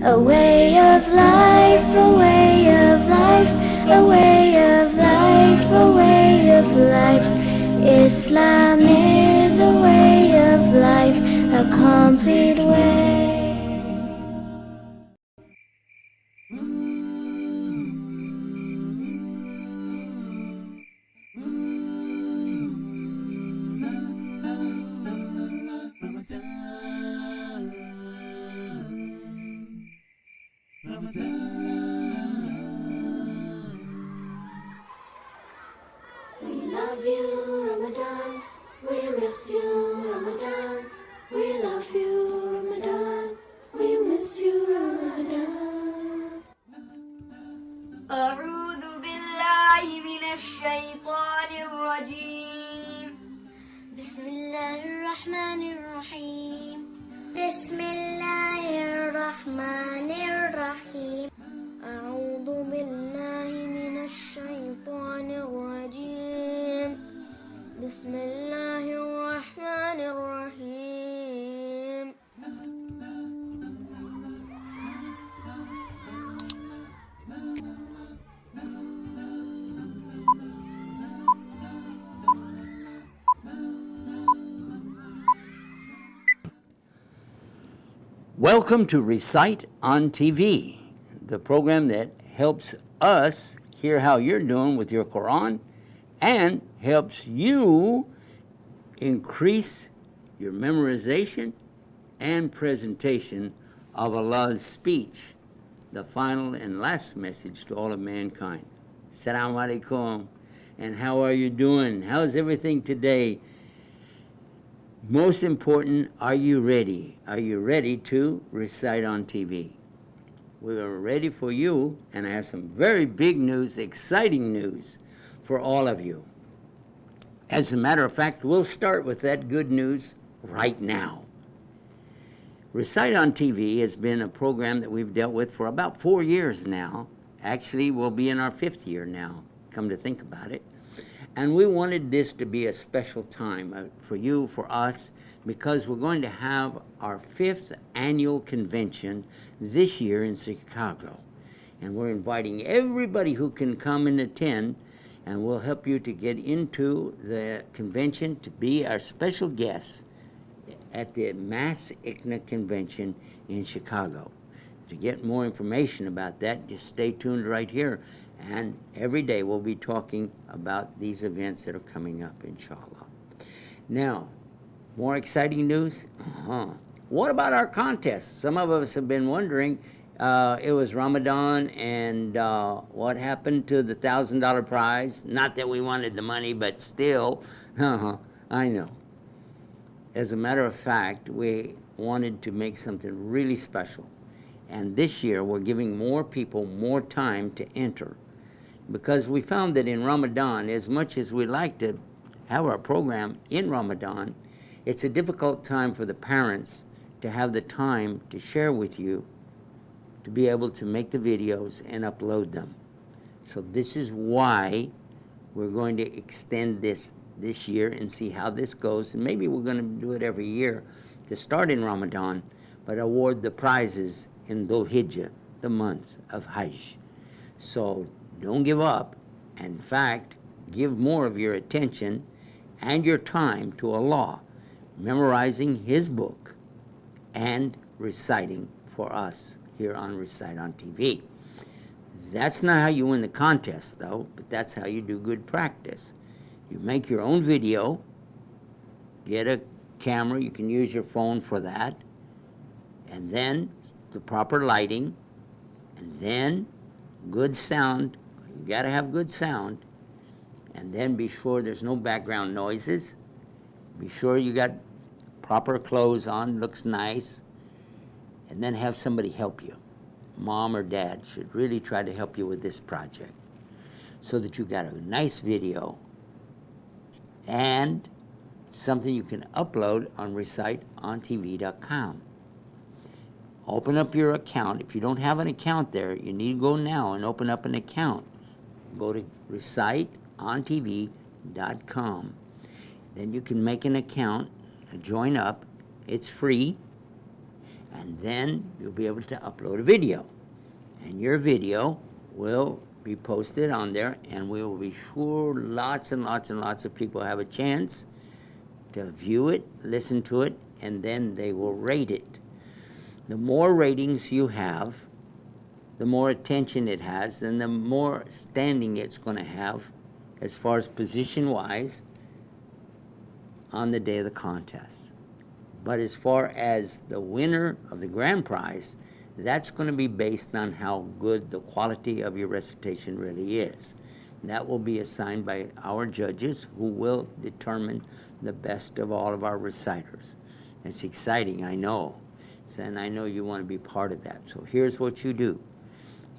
A way of life, a way of life, a way of life, a way of life. Islam is a way of life, a complete way. We love you, Ramadan. We miss you, Ramadan. We love you, Ramadan. We miss you, Ramadan. أعوذ بالله من الشيطان الرجيم. بسم الله الرحمن الرحيم. بسم الله الرحمن الرحيم. أعوذ بالله من الشيطان الرجيم. بسم الله الرحمن الرحيم. Welcome to Recite on TV, the program that helps us hear how you're doing with your Quran and helps you increase your memorization and presentation of Allah's speech, the final and last message to all of mankind. Assalamu alaikum. And how are you doing? How's everything today? Most important, are you ready? Are you ready to recite on TV? We are ready for you, and I have some very big news, exciting news for all of you. As a matter of fact, we'll start with that good news right now. Recite on TV has been a program that we've dealt with for about 4 years now. Actually, we'll be in our 5th year now, come to think about it. And we wanted this to be a special time for you, for us, because we're going to have our 5th annual convention this year in Chicago. And we're inviting everybody who can come and attend, and we'll help you to get into the convention to be our special guests at the Mass ICNA convention in Chicago. To get more information about that, just stay tuned right here. And every day we'll be talking about these events that are coming up, inshallah. Now, more exciting news? What about our contest? Some of us have been wondering, it was Ramadan, and what happened to the $1,000 prize? Not that we wanted the money, but still, I know. As a matter of fact, we wanted to make something really special. And this year, we're giving more people more time to enter. Because we found that in Ramadan, as much as we like to have our program in Ramadan, it's a difficult time for the parents to have the time to share with you, to be able to make the videos and upload them. So this is why we're going to extend this year and see how this goes. And maybe we're going to do it every year to start in Ramadan, but award the prizes in Dhul Hijjah, the month of Hajj. So don't give up. In fact, give more of your attention and your time to Allah, memorizing His book and reciting for us here on Recite on TV. That's not how you win the contest, though, but that's how you do good practice. You make your own video, get a camera, you can use your phone for that, and then the proper lighting, and then good sound. You got to have good sound, and then be sure there's no background noises. Be sure you got proper clothes on, looks nice, and then have somebody help you. Mom or dad should really try to help you with this project so that you got a nice video and something you can upload on reciteontv.com. Open up your account. If you don't have an account there, you need to go now and open up an account. Go to reciteontv.com. Then you can make an account, join up. It's free. And then you'll be able to upload a video. And your video will be posted on there, and we will be sure lots and lots and lots of people have a chance to view it, listen to it, and then they will rate it. The more ratings you have, the more attention it has, and the more standing it's going to have as far as position-wise on the day of the contest. But as far as the winner of the grand prize, that's going to be based on how good the quality of your recitation really is. That will be assigned by our judges, who will determine the best of all of our reciters. It's exciting, I know. And I know you want to be part of that. So here's what you do.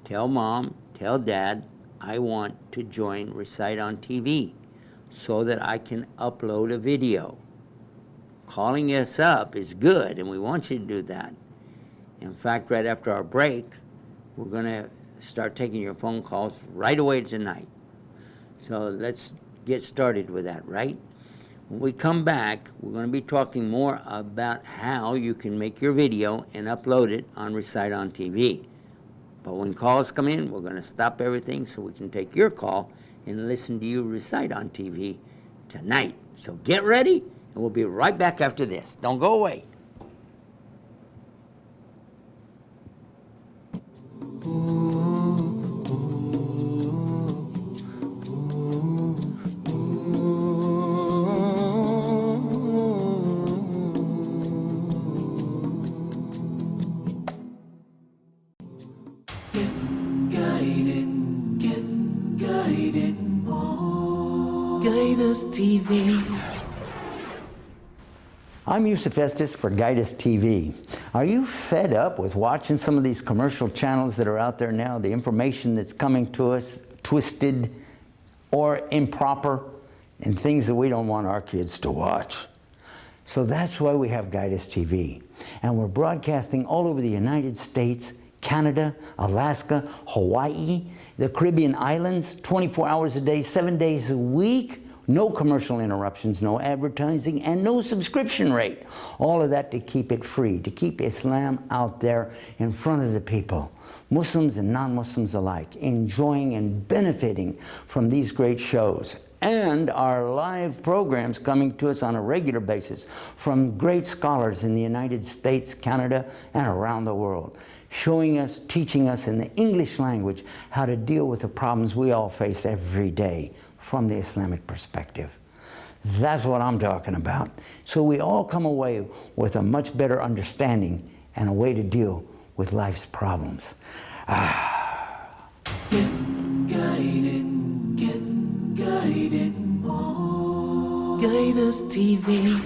Tell Mom, tell Dad, I want to join Recite on TV so that I can upload a video. Calling us up is good, and we want you to do that. In fact, right after our break, we're going to start taking your phone calls right away tonight. So let's get started with that, right? When we come back, we're going to be talking more about how you can make your video and upload it on Recite on TV. But when calls come in, we're going to stop everything so we can take your call and listen to you recite on TV tonight. So get ready, and we'll be right back after this. Don't go away. TV. I'm Yusuf Estes for Guidus TV. Are you fed up with watching some of these commercial channels that are out there now? The information that's coming to us twisted or improper, and things that we don't want our kids to watch. So that's why we have Guidus TV. And we're broadcasting all over the United States, Canada, Alaska, Hawaii, the Caribbean islands, 24 hours a day, 7 days a week. No commercial interruptions, no advertising, and no subscription rate. All of that to keep it free, to keep Islam out there in front of the people, Muslims and non-Muslims alike, enjoying and benefiting from these great shows. And our live programs coming to us on a regular basis from great scholars in the United States, Canada, and around the world, showing us, teaching us in the English language how to deal with the problems we all face every day from the Islamic perspective. That's what I'm talking about. So we all come away with a much better understanding and a way to deal with life's problems. Get guided, get guided. Oh, Guidus TV.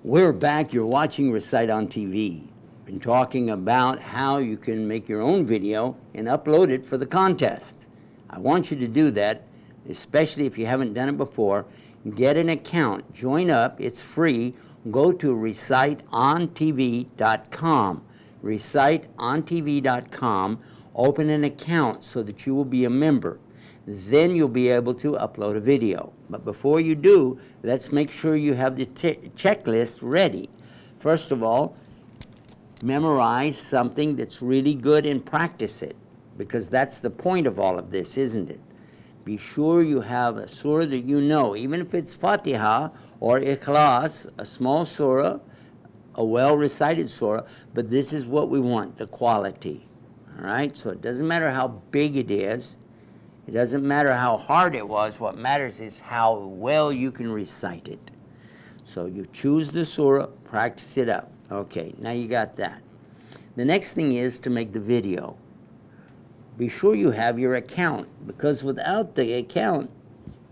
We're back. You're watching Recite on TV. Been talking about how you can make your own video and upload it for the contest. I want you to do that, especially if you haven't done it before. Get an account. Join up. It's free. Go to reciteontv.com. Reciteontv.com. Open an account so that you will be a member. Then you'll be able to upload a video. But before you do, let's make sure you have the checklist ready. First of all, memorize something that's really good and practice it, because that's the point of all of this, isn't it? Be sure you have a surah that you know, even if it's Fatiha or Ikhlas, a small surah, a well-recited surah, but this is what we want, the quality. All right? So it doesn't matter how big it is. It doesn't matter how hard it was. What matters is how well you can recite it. So you choose the surah, practice it up. Okay, now you got that. The next thing is to make the video. Be sure you have your account, because without the account,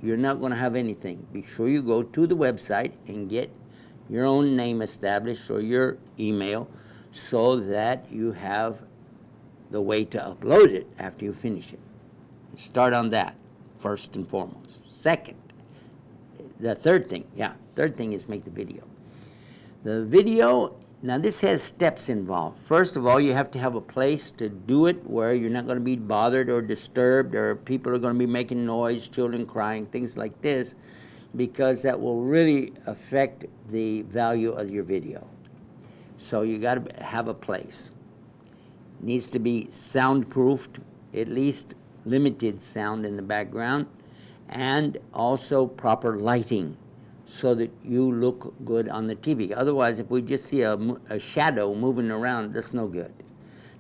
you're not going to have anything. Be sure you go to the website and get your own name established or your email so that you have the way to upload it after you finish it. Start on that, first and foremost. Second, third thing is make the video. The video, now this has steps involved. First of all, you have to have a place to do it where you're not going to be bothered or disturbed, or people are going to be making noise, children crying, things like this, because that will really affect the value of your video. So you got to have a place. Needs to be soundproofed, at least limited sound in the background, and also proper lighting so that you look good on the TV. Otherwise, if we just see a shadow moving around, that's no good.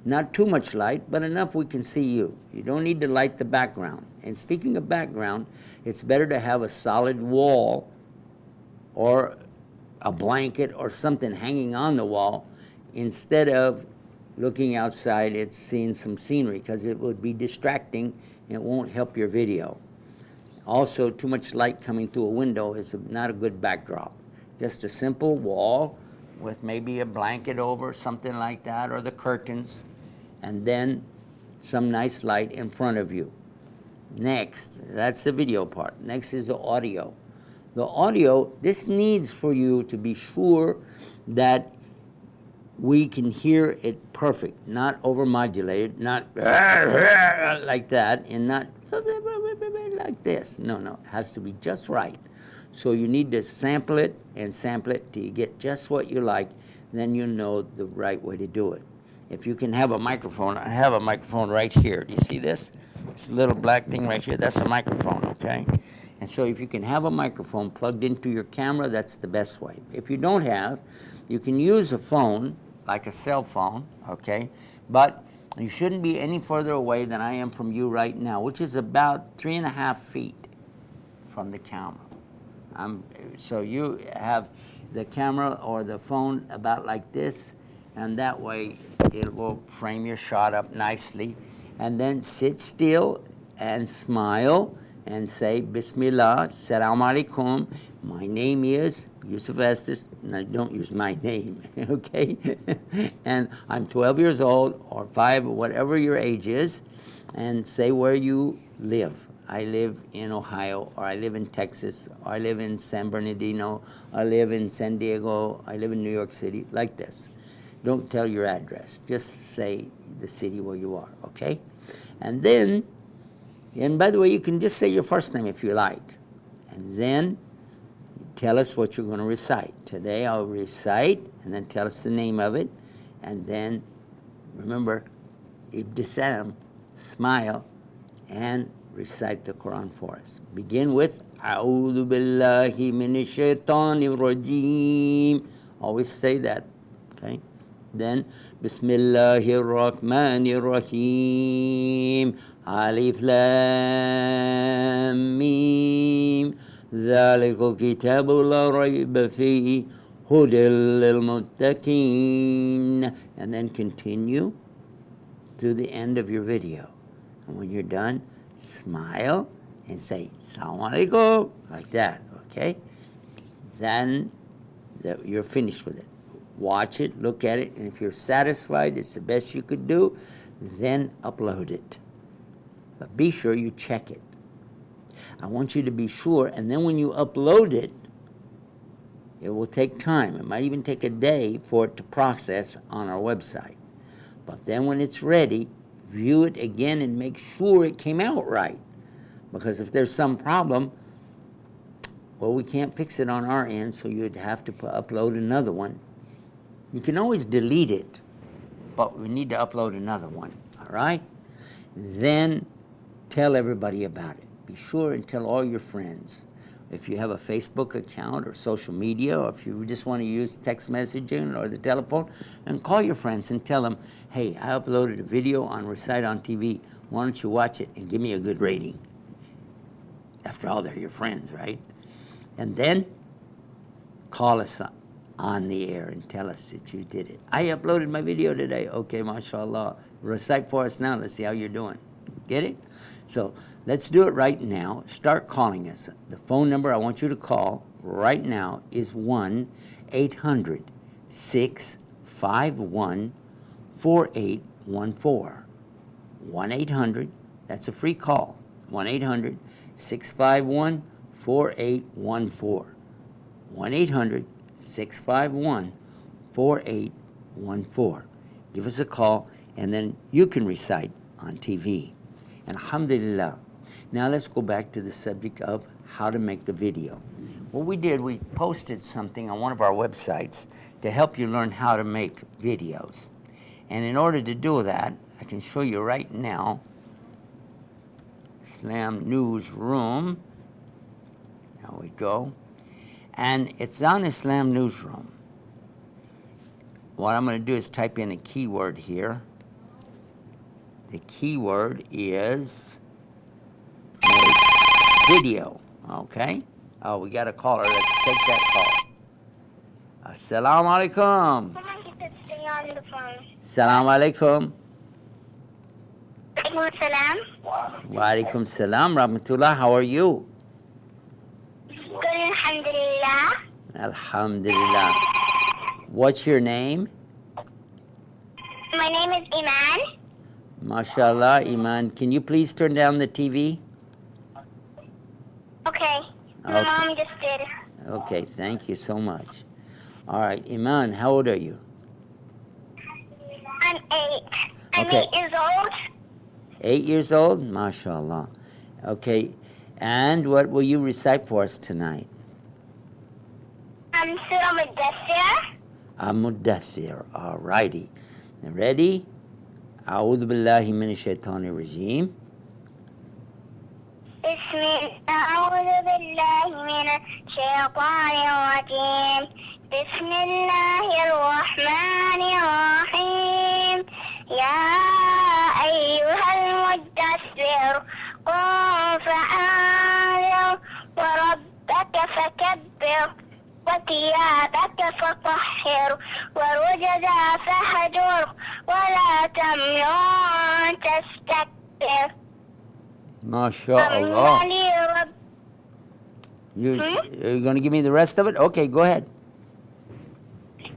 Not too much light, but enough we can see you. You don't need to light the background. And speaking of background, it's better to have a solid wall or a blanket or something hanging on the wall instead of looking outside and seeing some scenery, because it would be distracting and it won't help your video. Also, too much light coming through a window is not a good backdrop. Just a simple wall with maybe a blanket over, something like that, or the curtains, and then some nice light in front of you. Next, that's the video part. Next is the audio. The audio, this needs for you to be sure that we can hear it perfect, not overmodulated, not like that, and not like this. No, it has to be just right. So you need to sample it and sample it till you get just what you like, then you know the right way to do it. If you can have a microphone, I have a microphone right here. Do you see this? This little black thing right here, that's a microphone, okay? And so if you can have a microphone plugged into your camera, that's the best way. If you don't have, you can use a phone, like a cell phone, okay? But you shouldn't be any further away than I am from you right now, which is about 3.5 feet from the camera. So you have the camera or the phone about like this, and that way it will frame your shot up nicely. And then sit still and smile and say, Bismillah, Assalamu alaikum. My name is Yusuf Estes. Now, don't use my name, okay? And I'm 12 years old, or 5, or whatever your age is, and say where you live. I live in Ohio, or I live in Texas, or I live in San Bernardino, I live in San Diego, I live in New York City, like this. Don't tell your address. Just say the city where you are, okay? And then, and by the way, you can just say your first name if you like. And then tell us what you're going to recite. Today I'll recite, and then tell us the name of it. And then, remember, ibtisam, smile, and recite the Quran for us. Begin with, A'udhu billahi minash shaitanir rajim. Always say that, okay? Then, Bismillahir Rahmanir Rahim. Alif Lam Mim. ذلك الكتاب لا ريب فيه هدى للمتقين. And then continue through the end of your video. And when you're done, smile and say, Assalamu alaikum, like that, okay? Then you're finished with it. Watch it, look at it, and if you're satisfied it's the best you could do, then upload it. But be sure you check it. I want you to be sure, and then when you upload it, it will take time. It might even take a day for it to process on our website. But then when it's ready, view it again and make sure it came out right. Because if there's some problem, well, we can't fix it on our end, so you'd have to upload another one. You can always delete it, but we need to upload another one, all right? Then tell everybody about it. Be sure and tell all your friends. If you have a Facebook account or social media, or if you just want to use text messaging or the telephone, and call your friends and tell them, hey, I uploaded a video on Recite on TV. Why don't you watch it and give me a good rating? After all, they're your friends, right? And then call us on the air and tell us that you did it. I uploaded my video today. Okay, mashallah. Recite for us now. Let's see how you're doing. Get it? So let's do it right now. Start calling us. The phone number I want you to call right now is 1-800-651-4814. 1-800, that's a free call. 1-800-651-4814. 1-800 651-4814. Give us a call, and then you can recite on TV. And alhamdulillah. Now let's go back to the subject of how to make the video. What we did, we posted something on one of our websites to help you learn how to make videos. And in order to do that, I can show you right now, Islam Newsroom. There we go. And it's on Islam Newsroom. What I'm going to do is type in a keyword here. The keyword is video, okay? Oh, we got a caller. Let's take that call. Assalamu alaikum. Stay on the phone. Assalamu alaikum. Alaikum salam. Wa alaikum salam, rahmatullah. How are you? Good, alhamdulillah. Alhamdulillah. What's your name? My name is Iman. MashaAllah, Iman. Can you please turn down the TV? Okay. My Okay. mom just did. Okay, thank you so much. All right, Iman, how old are you? I'm 8. I'm Okay. 8 years old. 8 years old? MashaAllah. Okay, and what will you recite for us tonight? I'm Surah Mudassir. Mudathir. All righty. Ready? أعوذ بالله من الشيطان الرجيم. أعوذ بالله من الشيطان الرجيم. بسم الله الرحمن الرحيم. يا أيها المدثر قم فأنذر وربك فكبر وثيابك فطهر والرجز فهجر ولا تمنن تستكبر. MashaAllah. You're going to give me the rest of it? Okay, go ahead.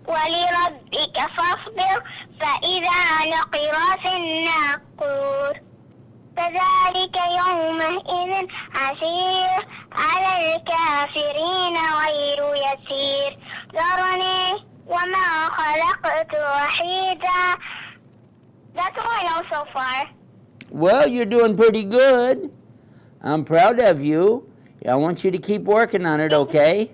ولربك فاصبر فإذا نقر في الناقور فذلك يومئذ عسير على الكافرين غير يسير ذرني وما خلقت وحيدا. That's all I know so far. Well, you're doing pretty good. I'm proud of you. I want you to keep working on it, okay?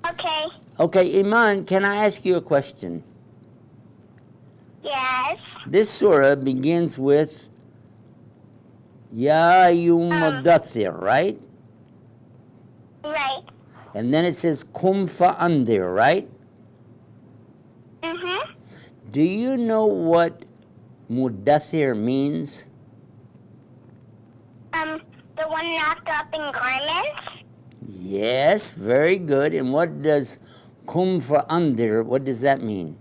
Okay. Okay, Iman, can I ask you a question? Yes. This surah begins with Ya Mudathir, right? Right. And then it says Kum fa'andir, right? Mm-hmm. Do you know what Mudathir means? The one wrapped up in garments. Yes, very good. And what does Kum fa'andir, what does that mean?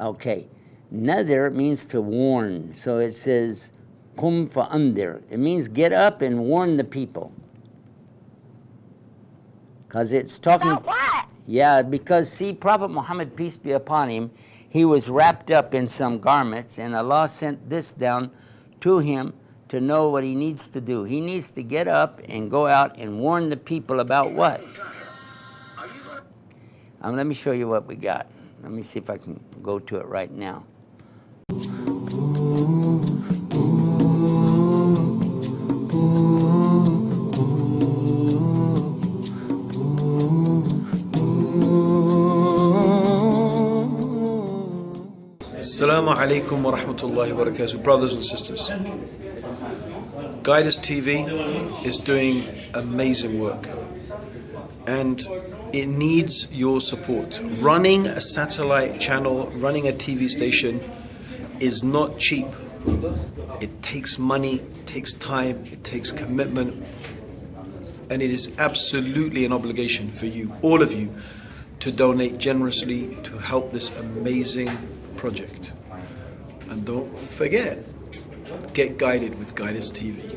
Okay. Nadir means to warn. So it says Kum fa'andir. It means get up and warn the people. Because it's talking... About what? Yeah, because see, Prophet Muhammad, peace be upon him, he was wrapped up in some garments, and Allah sent this down to him to know what he needs to do. He needs to get up and go out and warn the people about what? Let me show you what we got. Let me see if I can go to it right now. Assalamu alaikum wa rahmatullahi wa barakatuh, brothers and sisters. Guidance TV is doing amazing work and it needs your support. Running a satellite channel, running a TV station is not cheap. It takes money, it takes time, it takes commitment, and it is absolutely an obligation for you, all of you, to donate generously to help this amazing project. And don't forget, get guided with Guidance TV.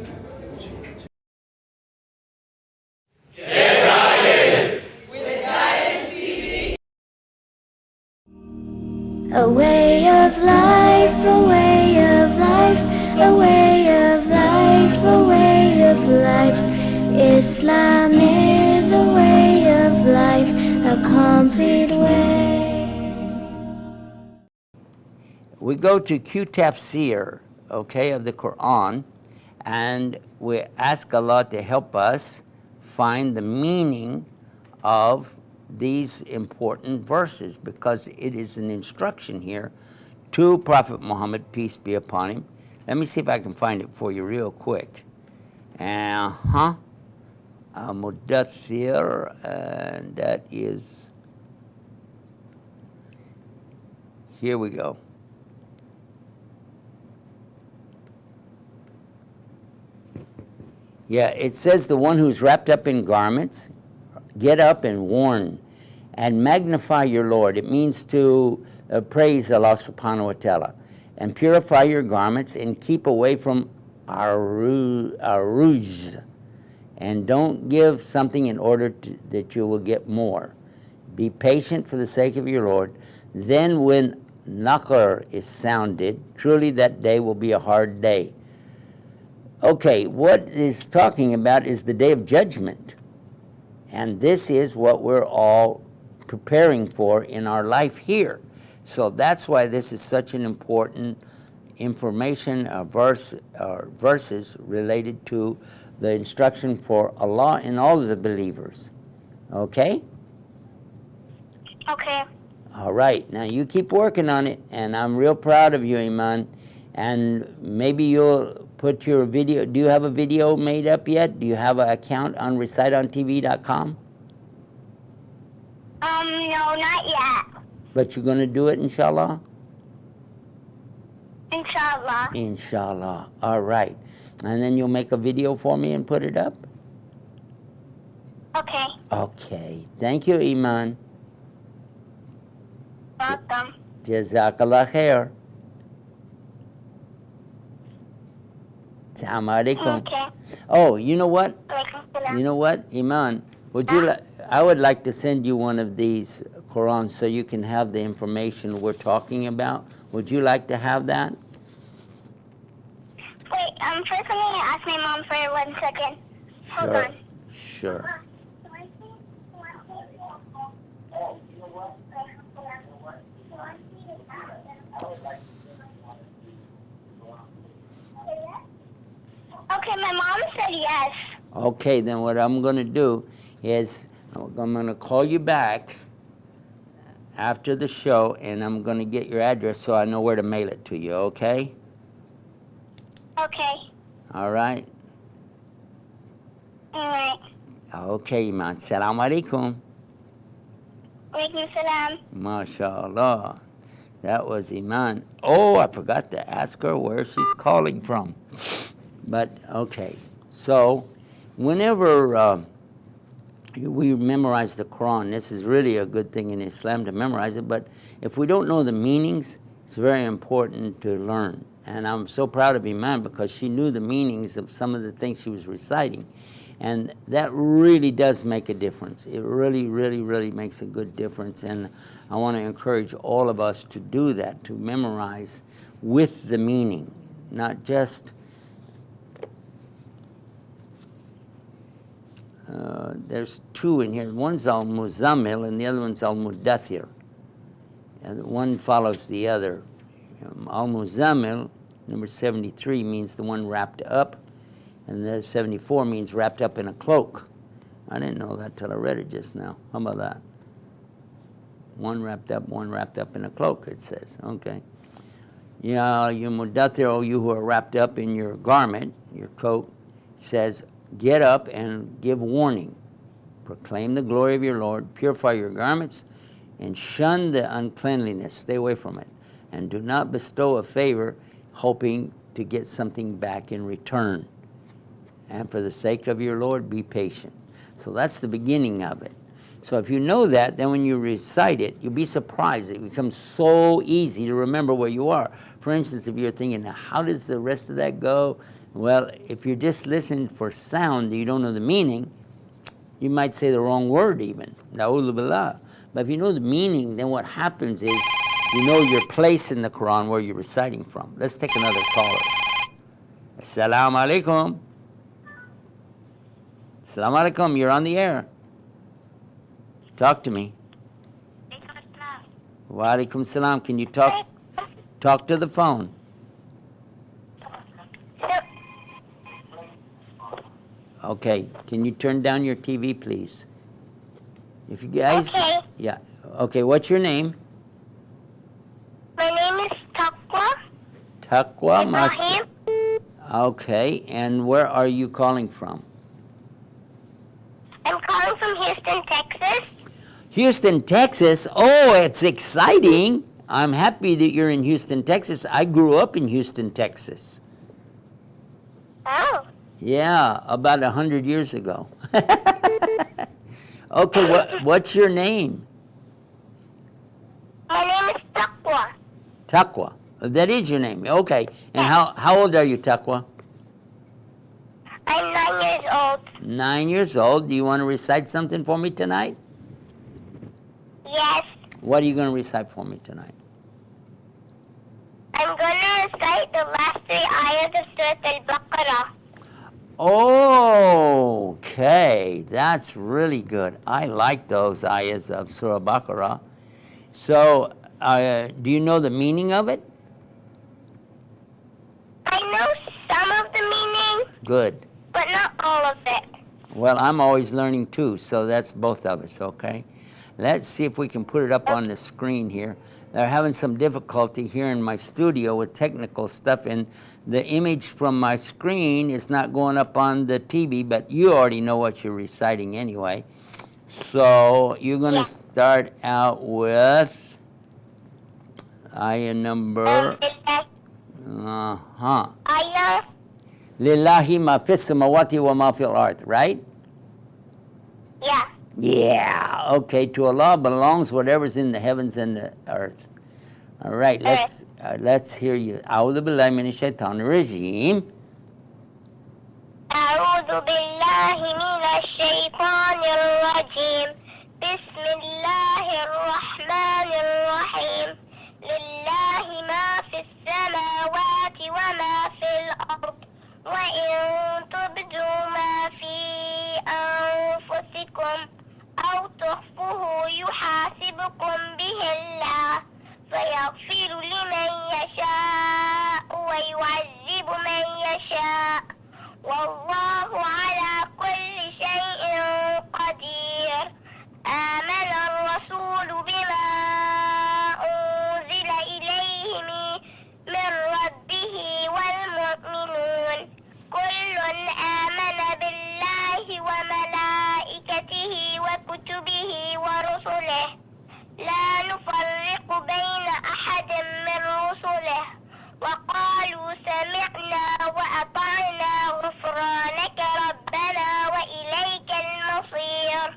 A way of life, a way of life, a way of life, a way of life. Islam is a way of life, a complete way. We go to Q Tafsir, okay, of the Quran, and we ask Allah to help us find the meaning of these important verses, because it is an instruction here to Prophet Muhammad, peace be upon him. Let me see if I can find it for you real quick. Mudathir, and that is, here we go. Yeah, it says the one who's wrapped up in garments, get up and warn and magnify your Lord. It means to praise Allah subhanahu wa ta'ala, and purify your garments and keep away from aruj, and don't give something in order that you will get more. Be patient for the sake of your Lord. Then when Naqr is sounded, truly that day will be a hard day. Okay, what is talking about is the day of judgment. And this is what we're all preparing for in our life here. So that's why this is such an important information, verses related to the instruction for Allah and all of the believers. Okay? Okay. All right. Now you keep working on it, and I'm real proud of you, Iman. And maybe you'll put your video. Do you have a video made up yet? Do you have an account on reciteontv.com? No, not yet. But you're going to do it, inshallah? Inshallah. Inshallah. All right. And then you'll make a video for me and put it up? Okay. Okay. Thank you, Iman. Welcome. Jazakallah khair. Assalamu alaikum. Okay. Oh, you know what? Walaikum salam. You know what, Iman? I would like to send you one of these Qurans so you can have the information we're talking about. Would you like to have that? Wait, first I'm going to ask my mom for 1 second. Hold Sure. on. Sure. Okay, my mom said yes. Okay, then what I'm going to do is I'm going to call you back after the show, and I'm going to get your address so I know where to mail it to you, okay? Okay. All right? All right. Okay, Iman. Assalamu alaikum. Walaikum salam. MashaAllah. That was Iman. Oh, I forgot to ask her where she's calling from. But, okay. So, whenever we memorize the Quran, this is really a good thing in Islam to memorize it, but if we don't know the meanings, it's very important to learn. And I'm so proud of Iman because she knew the meanings of some of the things she was reciting. And that really does make a difference. It really, really, really makes a good difference. And I want to encourage all of us to do that, to memorize with the meaning, not just there's two in here. One's al-Muzammil and the other one's al-Mudathir. And one follows the other. Al-Muzammil, number 73, means the one wrapped up, and the 74 means wrapped up in a cloak. I didn't know that till I read it just now. How about that? One wrapped up in a cloak, it says. Okay. Yeah, you Mudathir, oh, you who are wrapped up in your garment, your coat, says, get up and give warning. Proclaim the glory of your Lord. Purify your garments and shun the uncleanliness. Stay away from it. And do not bestow a favor hoping to get something back in return. And for the sake of your Lord, be patient. So that's the beginning of it. So if you know that, then when you recite it, you'll be surprised. It becomes so easy to remember where you are. For instance, if you're thinking, now, how does the rest of that go? Well, if you're just listening for sound, you don't know the meaning, you might say the wrong word even. Na'udhu billah. But if you know the meaning, then what happens is you know your place in the Quran where you're reciting from. Let's take another caller. Assalamu alaikum. Assalamu alaikum. You're on the air. Talk to me. Wa alaikum salam. Can you talk to the phone? Okay. Can you turn down your TV, please? If you guys. Okay. Yeah. Okay. What's your name? My name is Taqwa Taqwa. Ibrahim. Okay. And where are you calling from? I'm calling from Houston, Texas. Houston, Texas. Oh, it's exciting. I'm happy that you're in Houston, Texas. I grew up in Houston, Texas. Oh. Yeah, about 100 years ago. Okay, what's your name? My name is Taqwa. Taqwa. That is your name. Okay. And how old are you, Taqwa? I'm 9 years old. 9 years old. Do you want to recite something for me tonight? Yes. What are you going to recite for me tonight? I'm going to recite the last 3 ayahs of Surah Al-Baqarah. Okay, that's really good. I like those ayahs of Surah Baqarah. So, do you know the meaning of it? I know some of the meaning, Good. but not all of it. Well, I'm always learning too, so that's both of us, okay? Let's see if we can put it up on the screen here. They're having some difficulty here in my studio with technical stuff, and the image from my screen is not going up on the TV, but you already know what you're reciting anyway. So you're going to start out with ayah number, Ayah, Lillahi ma fis samawati wa ma fil ard, right? yeah. Yeah, okay, to Allah belongs whatever's in the heavens and the earth. All right, let's hear you. A'udhu billahi minash shaitanir rajim. أعوذ بالله من الشيطان الرجيم. بسم الله الرحمن الرحيم. لله ما في السماوات وما في الأرض. وإن تبدوا ما في أنفسكم أو تخفوه يحاسبكم به الله فيغفر لمن يشاء ويعذب من يشاء والله على كل شيء قدير. آمن الرسول بما أنزل إليه من ربه والمؤمنون كل آمن بالله وملائكته وكتبه ورسله لا نفرق بين أحد من رسله وقالوا سمعنا وأطعنا غفرانك ربنا وإليك المصير.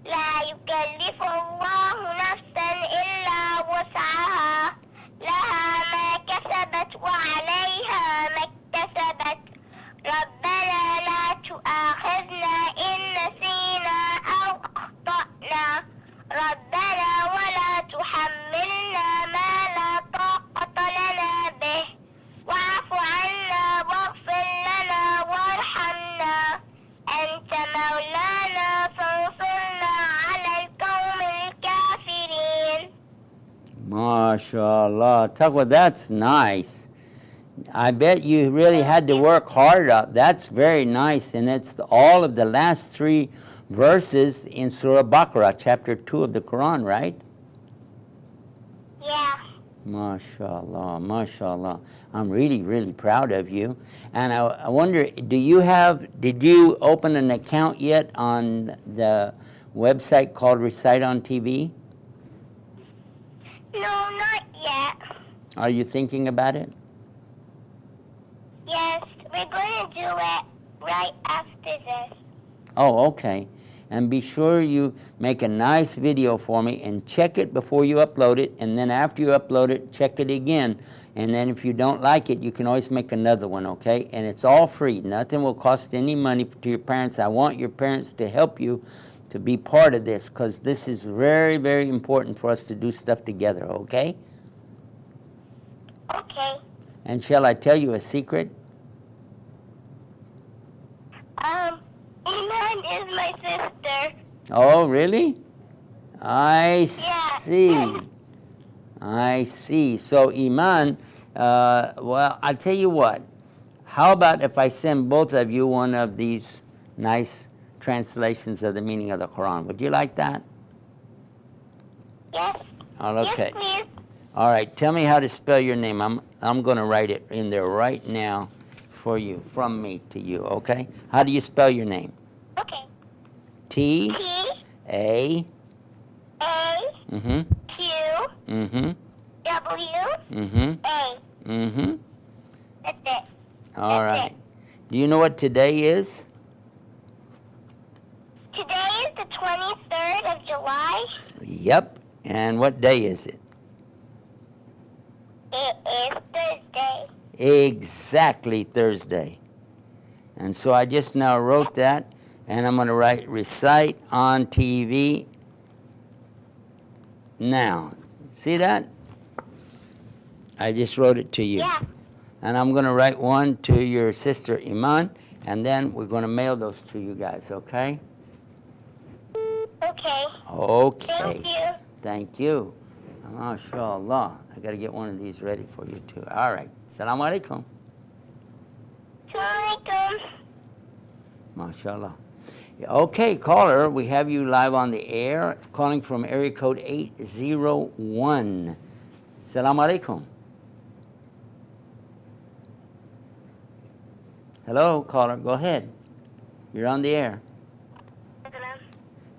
لا يكلف الله نفسا إلا وسعها لها ما كسبت وعليها ما اكتسبت. ربنا لا تؤاخذنا إن نسينا أو أخطأنا. ربنا ولا تحملنا ما لا طاقة لنا به واعف عنا واغفر لنا وارحمنا أنت مولانا فانصرنا على القوم الكافرين. MashaAllah. Taqwa, that's nice. I bet you really had to work hard. That's very nice, and it's all of the last 3 verses in Surah Baqarah, chapter 2 of the Quran, right? Yeah. MashaAllah, MashaAllah. I'm really, really proud of you. And I wonder, did you open an account yet on the website called Recite on TV? No, not yet. Are you thinking about it? Yes, we're going to do it right after this. Oh, okay. And be sure you make a nice video for me and check it before you upload it. And then after you upload it, check it again. And then if you don't like it, you can always make another one, okay? And it's all free. Nothing will cost any money to your parents. I want your parents to help you to be part of this, because this is very, very important for us to do stuff together, okay? Okay. And shall I tell you a secret? Iman is my sister. Oh, really? I Yeah. see. I see. So, Iman, well, I'll tell you what. How about if I send both of you one of these nice translations of the meaning of the Quran? Would you like that? Yes. Okay. Yes, please. All right. Tell me how to spell your name. I'm going to write it in there right now for you, from me to you. Okay. How do you spell your name? Okay. T T A. A Mm-hmm. Q Mm-hmm. W Mm-hmm. A. Mm-hmm. That's it. All That's right. Do you know what today is? Today is the 23rd of July. Yep. And what day is it? It is Thursday. Exactly Thursday. And so I just now wrote that, and I'm going to write recite on TV now. See that? I just wrote it to you. Yeah. And I'm going to write one to your sister Iman, and then we're going to mail those to you guys, okay? Okay. Okay. Thank you. Thank you. MashaAllah. I got to get one of these ready for you too. All right. Assalamu alaikum. Assalamualaikum. MashaAllah. Okay, caller, we have you live on the air, calling from area code 801. Assalamu alaikum. Hello, caller, go ahead. You're on the air.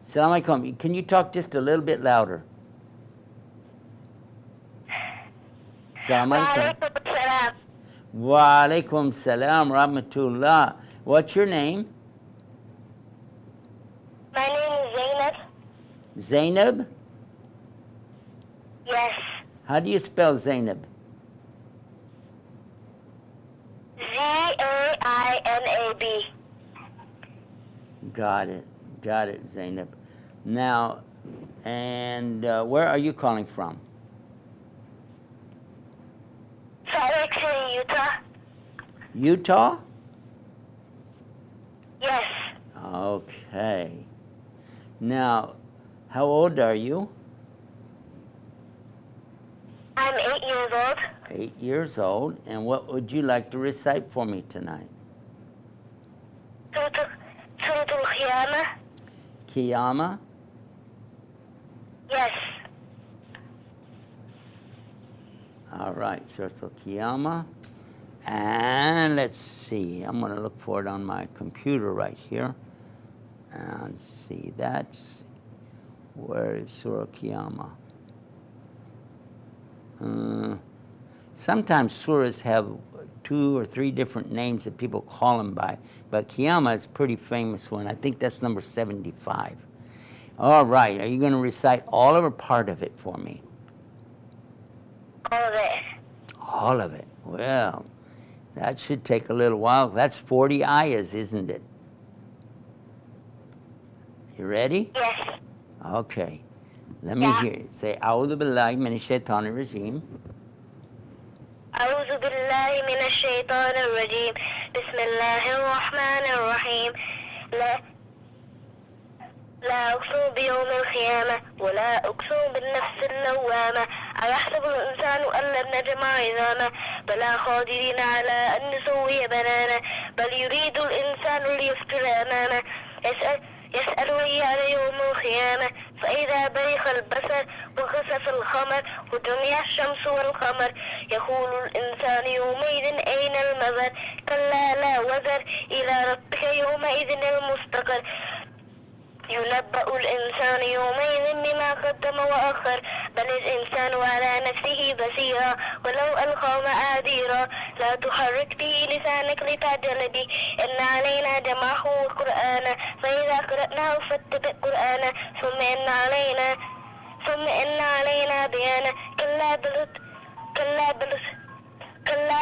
Assalamu alaikum. Can you talk just a little bit louder? Assalamu alaikum. Waalaikumsalam. Wa alaikum salam rahmatullah. What's your name? My name is Zainab. Zainab? Yes. How do you spell Zainab? Zainab. Got it. Got it, Zainab. Now, and where are you calling from? Salt Lake City, Utah. Utah? Yes. Okay. Now, how old are you? I'm 8 years old. 8 years old. And what would you like to recite for me tonight? Surah Al-Qiyamah. Qiyamah? Yes. All right, Surah Al-Qiyamah. And let's see, I'm going to look for it on my computer right here. And see, that's, where is Surah Al-Qiyamah? Sometimes surahs have 2 or 3 different names that people call them by, but Qiyamah is a pretty famous one. I think that's number 75. All right, are you going to recite all of or part of it for me? All of it. All of it. Well, that should take a little while. That's 40 ayahs, isn't it? You ready? Yes. Okay. Let me hear it. Say, A'udhu billahi minash shaitanir rajim. أعوذ بالله من الشيطان الرجيم. بسم الله الرحمن الرحيم. لا أقسم بيوم القيامة ولا أقسم بالنفس اللوامة. أيحسب الإنسان أن لن نجمع عظامه بلى قادرين على أن نسوي بنانه بل يريد الإنسان ليفجر أمامه يسأل أيان يوم القيامة فإذا برق البصر وخسف القمر وجمع الشمس والقمر يقول الإنسان يومئذ أين المفر كلا لا وزر إلى ربك يومئذ المستقر ينبأ الإنسان يومئذ بما قدم وأخر بل الإنسان على نفسه بصيرا ولو ألقى معاذيرا لا تحرك به لسانك لتعجل به إن علينا جمعه وقرآنا فإذا قرأناه فاتبع قرآنا ثم إن علينا بيانا كلا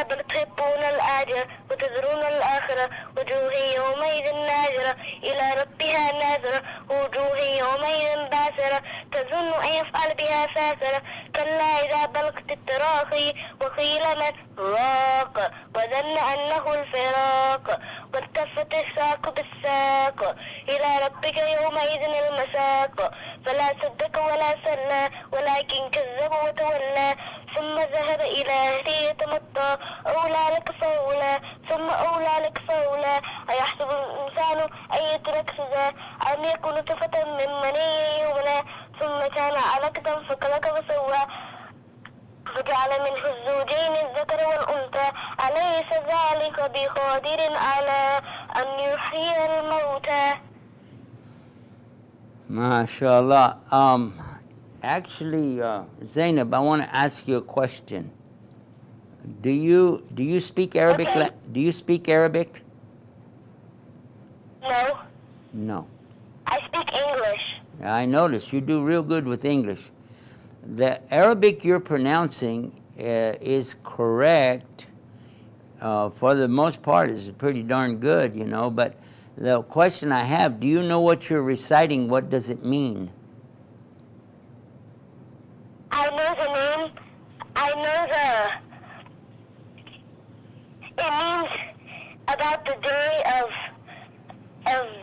بل تحبون الآجرة وتذرون الآخرة وجوه يومئذ ناظرة إلى ربها ناظرة وجوه يومئذ باسرة تظن أن يفعل بها فاسرة كلا إذا بلغت التراقي وقيل من راق وظن أنه الفراق والتفت الساق بالساق إلى ربك يومئذ المساق فلا صدق ولا صلى ولكن كذب وتولى ثم ذهب إلى أهله يتمطى أولى لك فأولى ثم أولى لك فأولى أيحسب الإنسان أن يترك سدى أم يكون نطفة من مني يمنى ثم كان علقة فخلق فسوى فجعل منه الزوجين الذكر والأنثى أليس ذلك بقادر على أن يحيي الموتى. MashaAllah. Actually, Zainab, I want to ask you a question. Do you speak Arabic? Okay. Do you speak Arabic? No, No. I speak English. I notice you do real good with English. The Arabic you're pronouncing is correct for the most part. Is pretty darn good, you know. But the question I have: do you know what you're reciting? What does it mean? I know the name. I know it means about the day of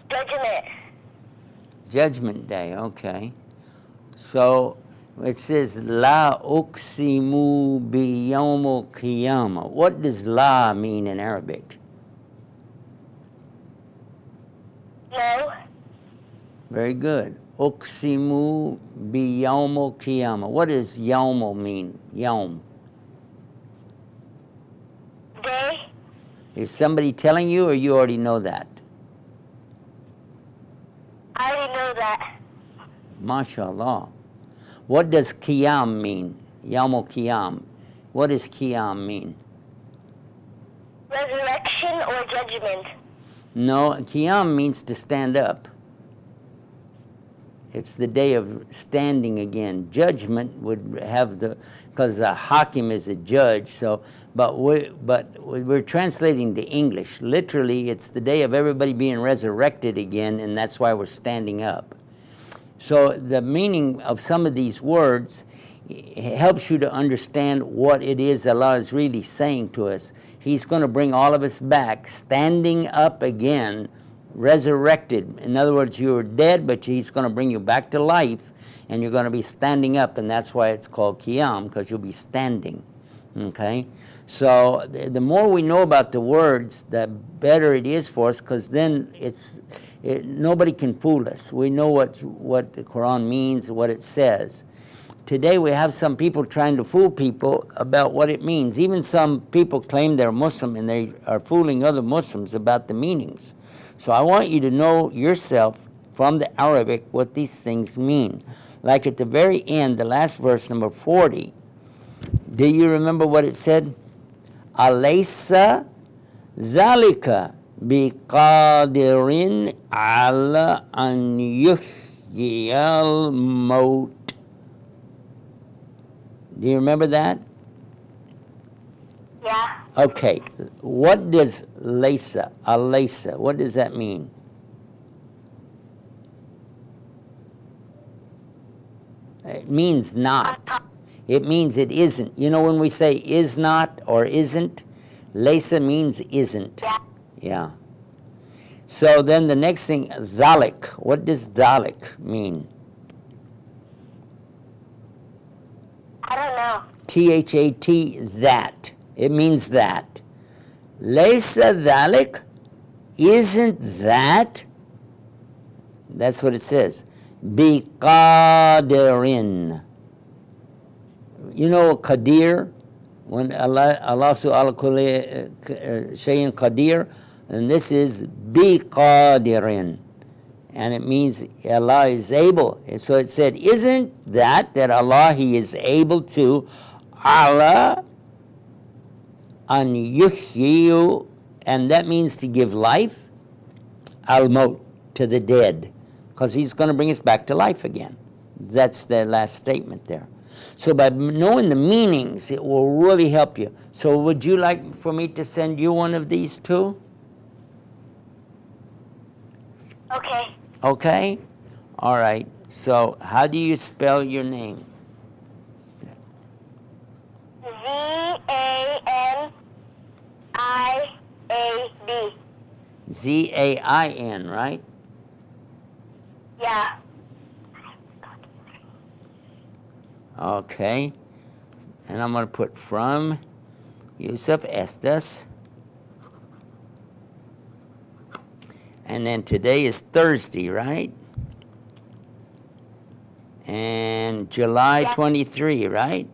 judgment. Judgment Day. Okay. So it says La uqsimu bi yawmul qiyamah. What does La mean in Arabic? No, Very good. Uqsimu bi yawmul qiyamah. What does yawmul mean? Yawm. day. Is somebody telling you, or you already know that? I already know that. MashaAllah. What does qiyam mean? Yawmul qiyam. What does qiyam mean? Resurrection or judgment. No, qiyam means to stand up. It's the day of standing again. Judgment would have because a hakim is a judge. So, but we're translating to English. Literally, it's the day of everybody being resurrected again, and that's why we're standing up. So the meaning of some of these words helps you to understand what it is Allah is really saying to us. He's going to bring all of us back, standing up again, resurrected. In other words, you were dead, but He's going to bring you back to life, and you're going to be standing up, and that's why it's called Qiyam, because you'll be standing. Okay? So the more we know about the words, the better it is for us, because then nobody can fool us. We know what the Quran means, what it says. Today we have some people trying to fool people about what it means. Even some people claim they're Muslim and they are fooling other Muslims about the meanings. So I want you to know yourself from the Arabic what these things mean. Like at the very end, the last verse, number 40, do you remember what it said? Alaysa dhalika biqadirin ala an yuhyiyal maut. Do you remember that? Yeah. Okay. What does laysa, alaysa, what does that mean? It means not. It means it isn't. You know when we say is not or isn't, laysa means isn't. Yeah. Yeah. So then the next thing, dhalik. What does dhalik mean? I don't know. T-H-A-T, that. It means that. Laysa dhalik, isn't that? That's what it says. Biqadirin. You know qadir? When Allah ala kulli shayin qadir, and this is biqadirin. And it means Allah is able. And so it said, isn't that Allah, He is able to, ala an yuhyiyu, and that means to give life, al-maut, to the dead, because He's going to bring us back to life again. That's the last statement there. So by knowing the meanings, it will really help you. So would you like for me to send you one of these too? Okay. Okay? All right. So how do you spell your name? Zanib. Zain, right? Yeah. Okay. And I'm going to put from Yusuf Estes. And then today is Thursday, right? And July Yeah. 23, right?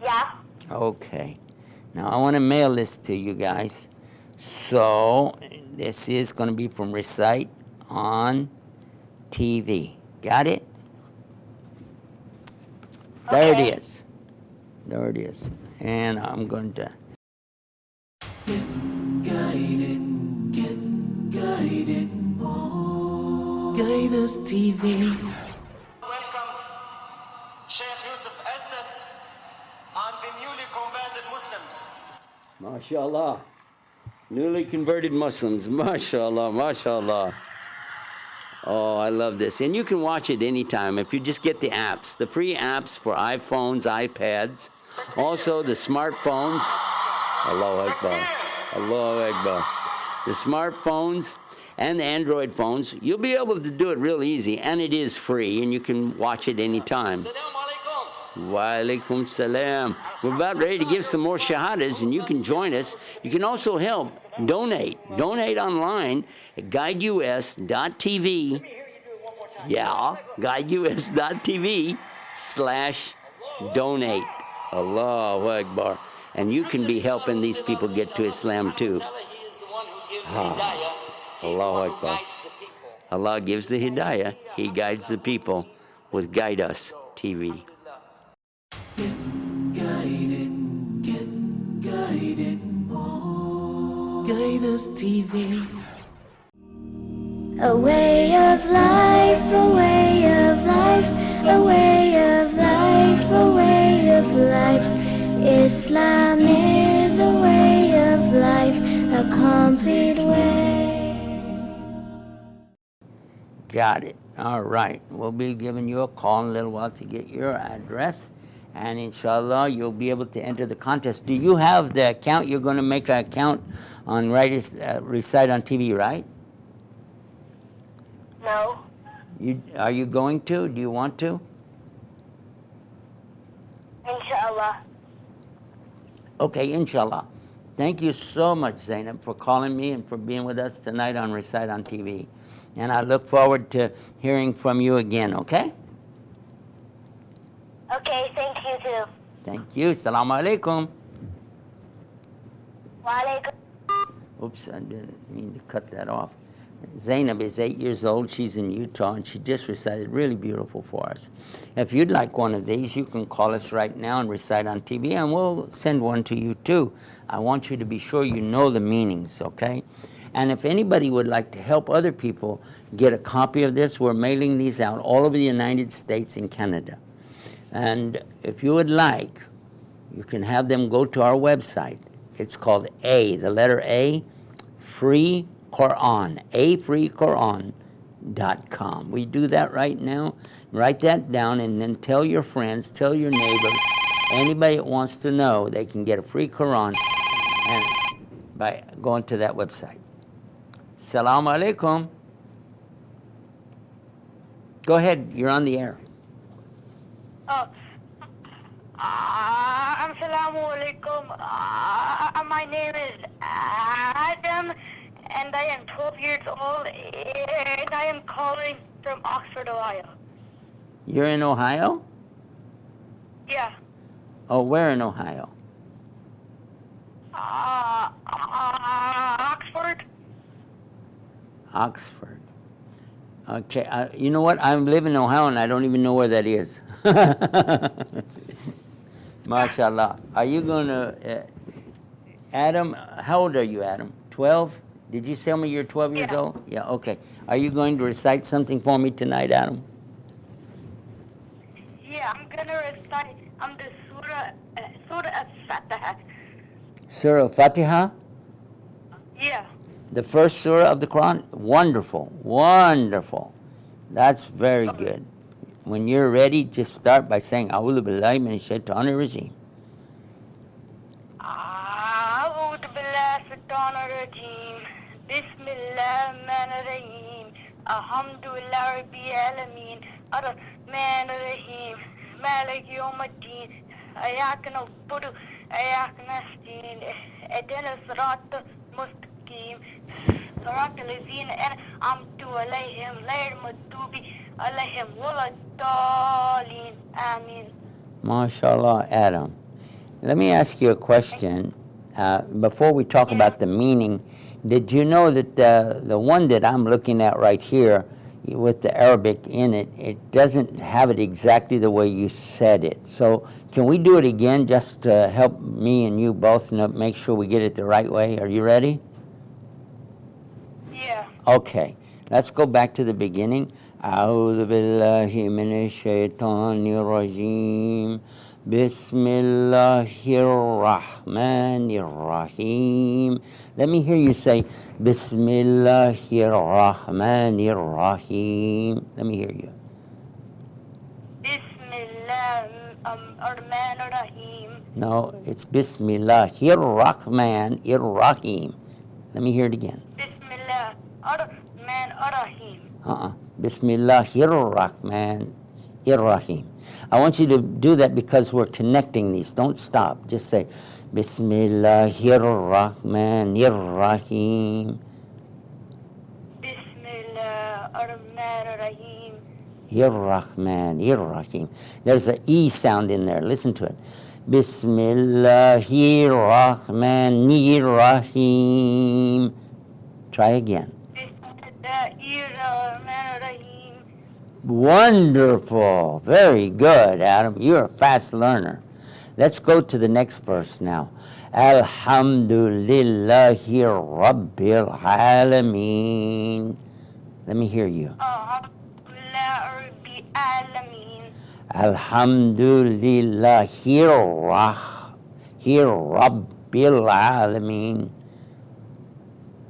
Yeah. Okay. Now I want to mail this to you guys. So this is going to be from Recite on TV. Got it? There Okay. it is. There it is. And I'm going to. Guided, get guided. Oh, Guide Us TV. Welcome Sheikh Yusuf Estes and the newly converted Muslims. MashaAllah. Newly converted Muslims. MashaAllah, MashaAllah. Oh, I love this. And you can watch it anytime if you just get the apps, the free apps for iPhones, iPads, also the smartphones. Allahu Akbar. Allahu Akbar. The smartphones and the Android phones, you'll be able to do it real easy, and it is free, and you can watch it anytime. Wa alaikum salam. We're about ready to give some more shahadas, and you can join us. You can also help donate. Donate online at guideus.tv. Yeah, guideus.tv/donate. Allahu Akbar. And you can be helping these people get to Islam too. Allahu Akbar. Allah gives the hidayah. He guides the people with Guide Us TV. Guided, get guided. Oh, Guide Us TV. A way of life, a way of life, a way of life, a way of life. Islam is a way of life, a complete way. Got it. All right. We'll be giving you a call in a little while to get your address. And inshallah, you'll be able to enter the contest. Do you have the account? You're going to make an account on Recite on TV, right? No. Are you going to? Do you want to? Inshallah. Okay, inshallah. Thank you so much, Zainab, for calling me and for being with us tonight on Recite on TV. And I look forward to hearing from you again, okay? Okay, thank you too. Thank you. Assalamu alaikum. Wa alaikum. Oops, I didn't mean to cut that off. Zainab is 8 years old. She's in Utah, and she just recited really beautiful for us. If you'd like one of these, you can call us right now and recite on TV, and we'll send one to you too. I want you to be sure you know the meanings, okay? And if anybody would like to help other people get a copy of this, we're mailing these out all over the United States and Canada. And if you would like, you can have them go to our website. It's called the letter A, Free Quran, freequran.com. We do that right now. Write that down and then tell your friends, tell your neighbors, anybody that wants to know, they can get a free Quran and by going to that website. Assalamu alaikum. Go ahead, you're on the air. Oh. Assalamu alaikum. My name is Adam, and I am 12 years old, and I am calling from Oxford, Ohio. You're in Ohio? Yeah. Oh, where in Ohio? Oxford? Oxford. Okay, you know what? I live in Ohio and I don't even know where that is. MashaAllah. Are you going to, Adam, how old are you, Adam? 12? Did you tell me you're 12 years old? Yeah, okay. Are you going to recite something for me tonight, Adam? Yeah, I'm going to recite the Surah Al-Fatiha. Surah Fatiha? Yeah. The first surah of the Quran? Wonderful, wonderful. That's very good. When you're ready, just start by saying, A'udhu billahi min shaitanir rajim. أعوذ بالله من الشيطان الرجيم الرحمن الرحيم الحمد لله رب العالمين الرحمن الرحيم مالك يوم الدين إياك نعبد وإياك نستعين اهدنا الصراط المستقيم صراط الذين أنعمت عليهم غير المغضوب عليهم ولا الضالين آمين. MashaAllah, Adam. Let me ask you a question. Before we talk about the meaning, did you know that the one that I'm looking at right here with the Arabic in it, it doesn't have it exactly the way you said it. So can we do it again just to help me and you both make sure we get it the right way? Are you ready? Yeah. Okay, let's go back to the beginning. أعوذ بالله من الشيطان الرجيم بسم الله الرحمن الرحيم. Let me hear you say بسم الله الرحمن الرحيم. Let me hear you. Bismillahirrahmanirrahim. No, it's بسم الله الرحمن الرحيم. Let me hear it again. Bismillahirrahmanirrahim. Bismillahirrahmanirrahim. I want you to do that because we're connecting these. Don't stop. Just say Bismillahirrahmanirrahim. Bismillahirrahmanirrahim. Irrahmanirrahim. There's an E sound in there. Listen to it. Bismillahirrahmanirrahim. Try again. Bismillahirrahmanirrahim. Wonderful. Very good, Adam. You're a fast learner. Let's go to the next verse now. Alhamdulillahi Rabbil Alameen. Let me hear you. Alhamdulillahi Alameen. Alhamdulillahi Rabbil Alameen.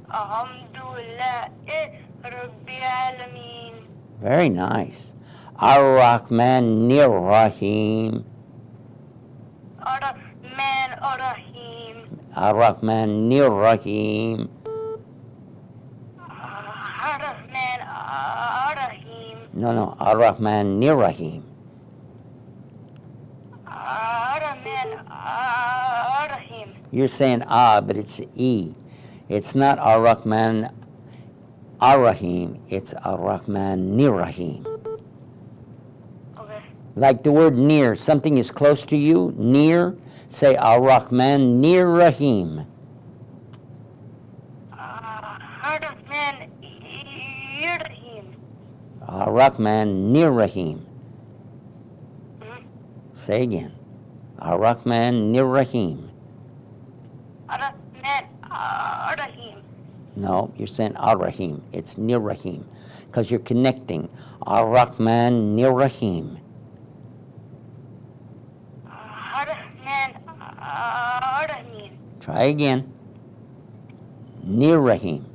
Alhamdulillahi Rabbil Alameen. Very nice. Ar-Rahmanir Rahim. Ar-Rahman Ar-Rahim. Ar-Rahmanir Rahim. Ar-Rahman Ar-Rahim. No, Ar-Rahmanir Rahim. Ar-Rahman Ar-Rahim. You're saying but it's E. It's not Ar-Rahman Ar-Rahim, it's Ar-Rahmanir Rahim. Okay. Like the word near, something is close to you, near, say Ar-Rahmanir Rahim. Ar-Rahman Ar-Rahim. Ar-Rahmanir Rahim. Say again. Ar-Rahmanir Rahim. Ar-Rahman Ar-Rahim. No, you're saying Ar-Rahim. It's Nir Rahim. Because you're connecting. Ar-Rahmanir Rahim. Ar-Rahman Ar-Rahim. Try again. Nir Rahim.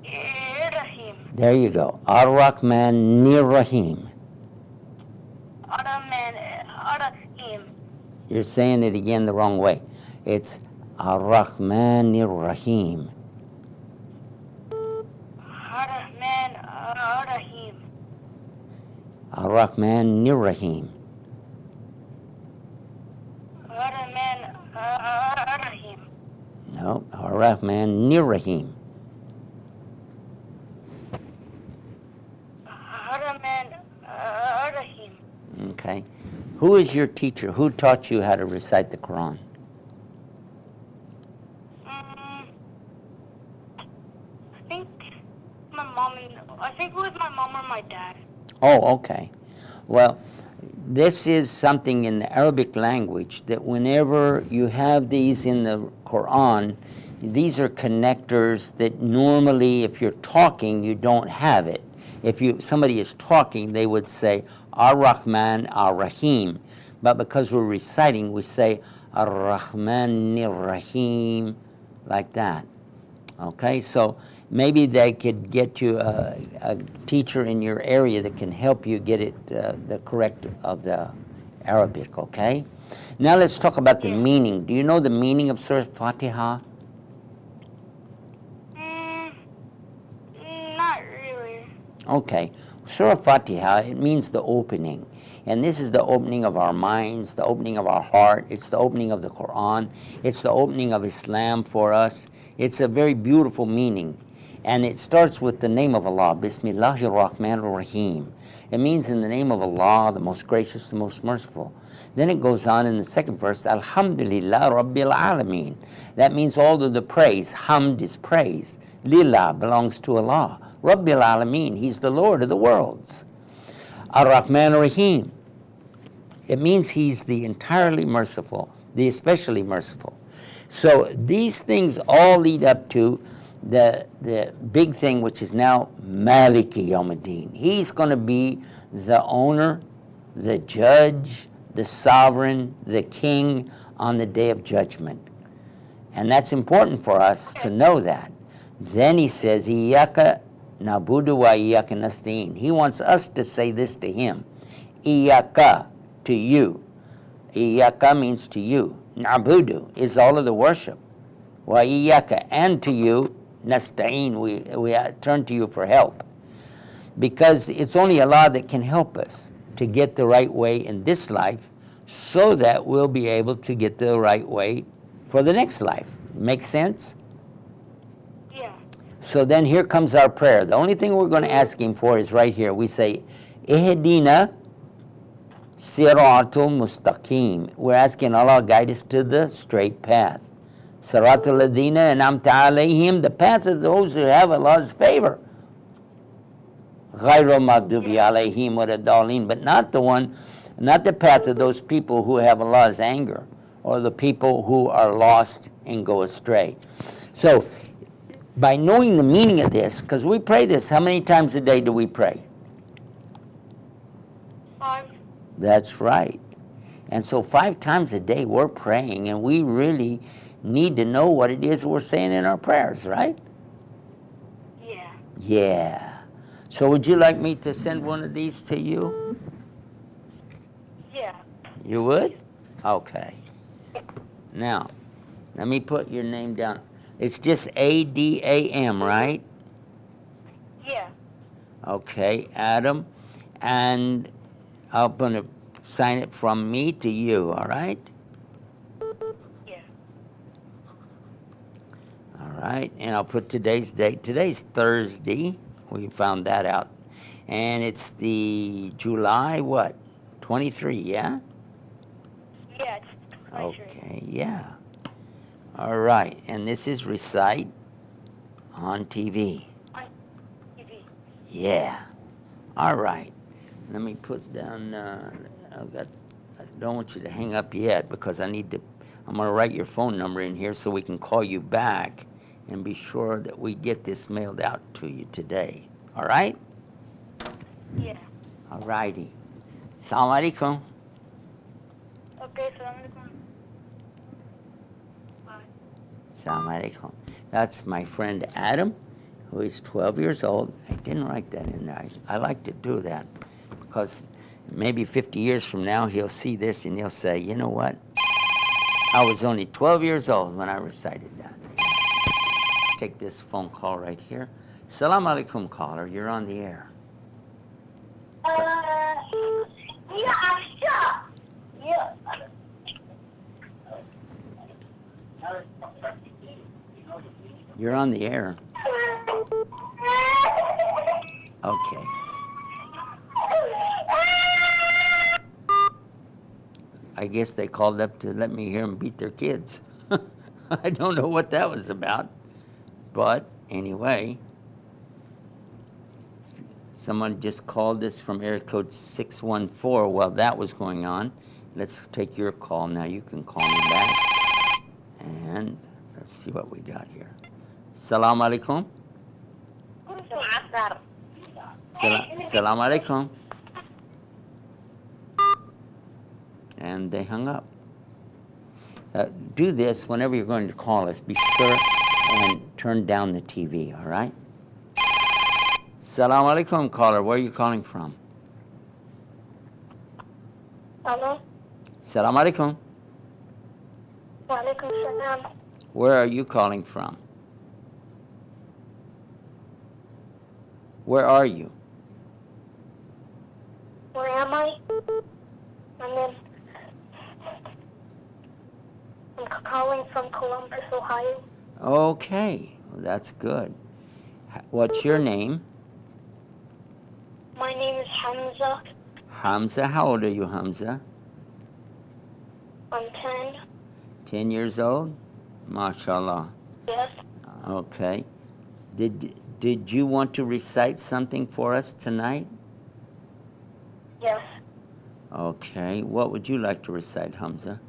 Ar-Rahim. There you go. Ar-Rahmanir Rahim. Ar-Rahman Ar-Rahim. You're saying it again the wrong way. It's Ar-Rahmanir Rahim. Ar-Rahman Ar-Rahim. Ar-Rahmanir Rahim. Ar-Rahman Ar-Rahim. No, Ar-Rahmanir Rahim. Ar-Rahman Ar-Rahim. Okay. Who is your teacher? Who taught you how to recite the Quran? I think it was my mom or my dad. Oh, okay. Well, this is something in the Arabic language that whenever you have these in the Quran, these are connectors that normally if you're talking, you don't have it. If somebody is talking, they would say Ar-Rahman Ar-Rahim. But because we're reciting, we say Ar-Rahmanir Rahim, like that. Okay, so maybe they could get you a teacher in your area that can help you get it the correct of the Arabic, okay? Now let's talk about the meaning. Do you know the meaning of Surah Fatiha? Okay. Surah Fatiha, it means the opening. And this is the opening of our minds, the opening of our heart. It's the opening of the Quran. It's the opening of Islam for us. It's a very beautiful meaning. And it starts with the name of Allah, Bismillahir Rahmanir Rahim. It means in the name of Allah, the most gracious, the most merciful. Then it goes on in the second verse, Alhamdulillah Rabbil Alameen. That means all of the praise. Hamd is praise. Lillah belongs to Allah. Rabbil Alameen, He's the Lord of the worlds. Ar-Rahman Rahim. It means He's the entirely merciful, the especially merciful. So these things all lead up to the big thing, which is now Maliki Yawmuddin. He's going to be the owner, the judge, the sovereign, the king on the day of judgment. And that's important for us to know that. Then he says, Iyaka nabudu wa iyaka nasta'in. He wants us to say this to him. Iyaka, to you. Iyaka means to you. Nabudu is all of the worship. Wa iyaka, and to you, nasta'in, we turn to you for help. Because it's only Allah that can help us to get the right way in this life so that we'll be able to get the right way for the next life. Make sense? Yeah. So then here comes our prayer. The only thing we're going to ask Him for is right here. We say, Ihdina Siratul Mustaqim. We're asking Allah guide us to the straight path. Siratul Ladina An'amta Alayhim, the path of those who have Allah's favor. Ghayrul Maghdubi Alayhim wa Ad-Dallin, but not the path of those people who have Allah's anger, or the people who are lost and go astray. So, by knowing the meaning of this, because we pray this, how many times a day do we pray? 5. That's right. And so 5 times a day we're praying, and we really need to know what it is we're saying in our prayers, right? Yeah. Yeah. So would you like me to send one of these to you? Yeah. You would? Okay. Now, let me put your name down. It's just Adam, right? Yeah. Okay, Adam. And I'm going to sign it from me to you, all right? Yeah. All right, and I'll put today's date. Today's Thursday. We found that out. And it's the July, what? 23, yeah? Yeah, it's 23. Okay, yeah. All right, and this is Recite on TV. On TV. Yeah. All right. Let me put down, I don't want you to hang up yet because I'm going to write your phone number in here so we can call you back and be sure that we get this mailed out to you today. All right? Yeah. All righty. Assalamu alaikum. Okay, Assalamu alaikum. Bye. Assalamu alaikum. That's my friend Adam, who is 12 years old. I didn't write that in there. I like to do that because maybe 50 years from now he'll see this and he'll say, you know what? I was only 12 years old when I recited that. Let's take this phone call right here. Assalamu alaikum, caller. You're on the air. Yeah. You're on the air. Okay. I guess they called up to let me hear them beat their kids. I don't know what that was about. But anyway, someone just called this from area code 614 while that was going on. Let's take your call now. You can call me back. And let's see what we got here. Assalamu alaikum. Assalamu alaikum. And they hung up. Do this whenever you're going to call us. Be sure and turn down the TV, all right? Assalamu alaikum, caller. Where are you calling from? Hello? Assalamu alaikum. Wa alaikum salam. Where are you calling from? Where are you? Okay, well, that's good. What's your name? My name is Hamza. Hamza. How old are you, Hamza? I'm 10. 10 years old? MashaAllah. Yes. Okay. Did you want to recite something for us tonight? Yes. Okay. What would you like to recite, Hamza?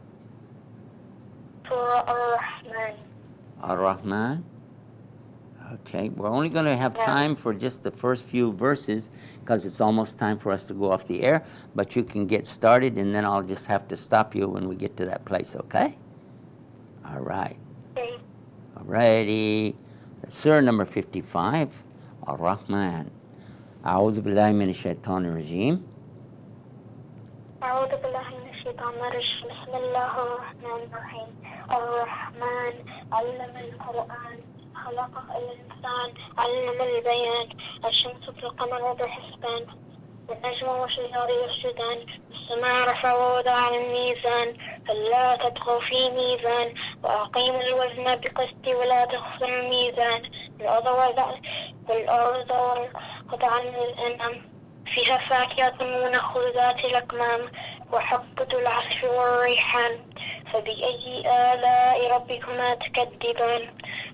Surah Ar-Rahman. Ar-Rahman? Okay. We're only going to have Yeah. time for just the first few verses because it's almost time for us to go off the air. But you can get started, and then I'll just have to stop you when we get to that place, okay? All right. Okay. Alrighty. Surah number 55, Ar-Rahman. أعوذ بالله من الشيطان الرجيم. أعوذ بالله من الشيطان الرجيم. بسم الله الرحمن الرحيم. الرحمن علم القرآن خلق الإنسان علم البيان الشمس والقمر بحسبان والنجم والشجر يسجدان السماء رفع ووضع الميزان فلا تطغوا في الميزان وأقيموا الوزن بقسط ولا تخسروا الميزان والأرض وضع الأنعام فيها فاكهة ونخل ذات الأكمام وحبة العصف والريحان فبأي آلاء ربكما تكذبان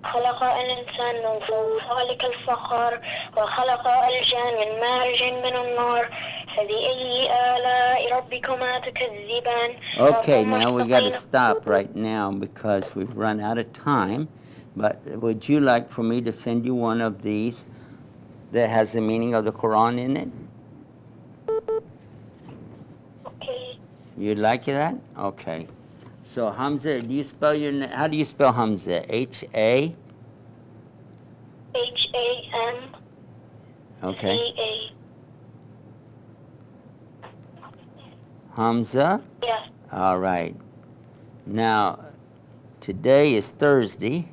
خلق الإنسان من صلصال كالفخار وخلق الجان من مارج من النار فبأي آلاء ربكما تكذبان. Okay, now we got to stop right now because we've run out of time. But would you like for me to send you one of these that has the meaning of the Quran in it? Okay. You'd like that? Okay. So Hamza, do you spell your name? How do you spell Hamza? H-A? H-A-M. Okay. C-A. Hamza? Yes. All right. Now, today is Thursday.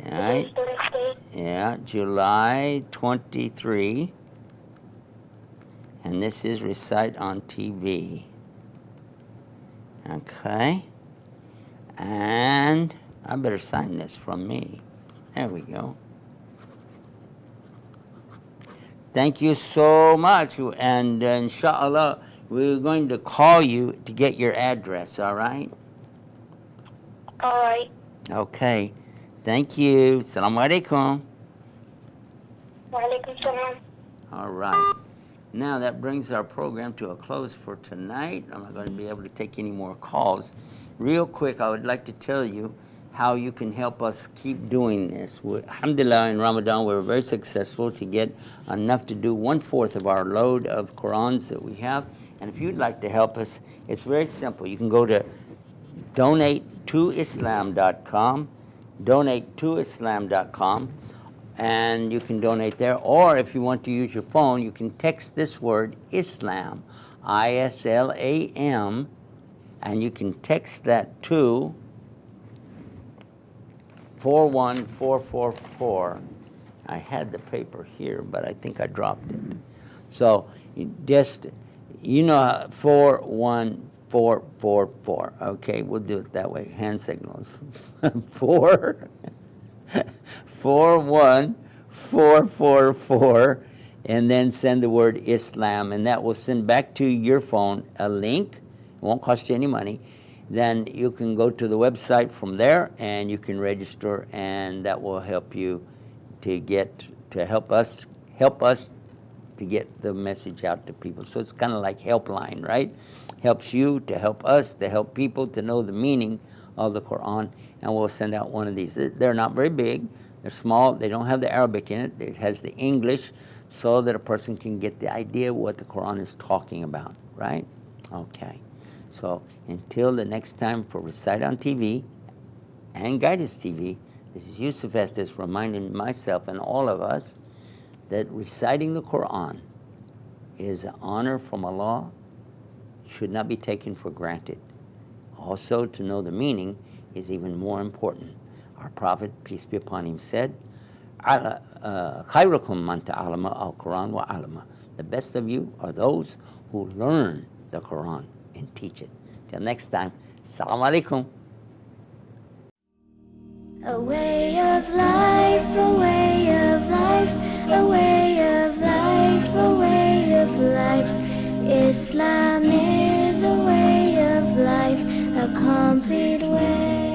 All right. Thursday. Yeah, July 23. And this is Recite on TV. Okay. And I better sign this from me. There we go. Thank you so much. And inshallah, we're going to call you to get your address, all right? All right. Okay. Thank you. Assalamu alaikum. Wa alaikum salam. All right. Now that brings our program to a close for tonight. I'm not going to be able to take any more calls. Real quick, I would like to tell you how you can help us keep doing this. Alhamdulillah, in Ramadan, we were very successful to get enough to do 1/4 of our load of Qurans that we have. And if you'd like to help us, it's very simple. You can go to donatetoislam.com, donatetoislam.com, and you can donate there. Or if you want to use your phone, you can text this word Islam, I-S-L-A-M, and you can text that to 41444. I had the paper here, but I think I dropped it. So just, 41444. Okay, we'll do it that way. Hand signals. 41444, and then send the word Islam, and that will send back to your phone a link. It won't cost you any money. Then you can go to the website from there, and you can register, and that will help you to help us to get the message out to people. So it's kind of like helpline, right? Helps you to help us to help people to know the meaning of the Quran, and we'll send out one of these. They're not very big. They're small. They don't have the Arabic in it. It has the English, so that a person can get the idea what the Quran is talking about, right? Okay. So until the next time for Recite on TV and Guidance TV, this is Yusuf Estes reminding myself and all of us that reciting the Quran is an honor from Allah, should not be taken for granted. Also, to know the meaning is even more important. Our Prophet, peace be upon him, said, خَيْرُكُمْ مَنْ تَعَلَمَ الْقُرْآنَ وَعَلَمَ. The best of you are those who learn the Quran and teach it. Till next time, Assalamu alaikum. A way of life, a way of life, a way of life, a way of life. Islam is a way of life, a complete way.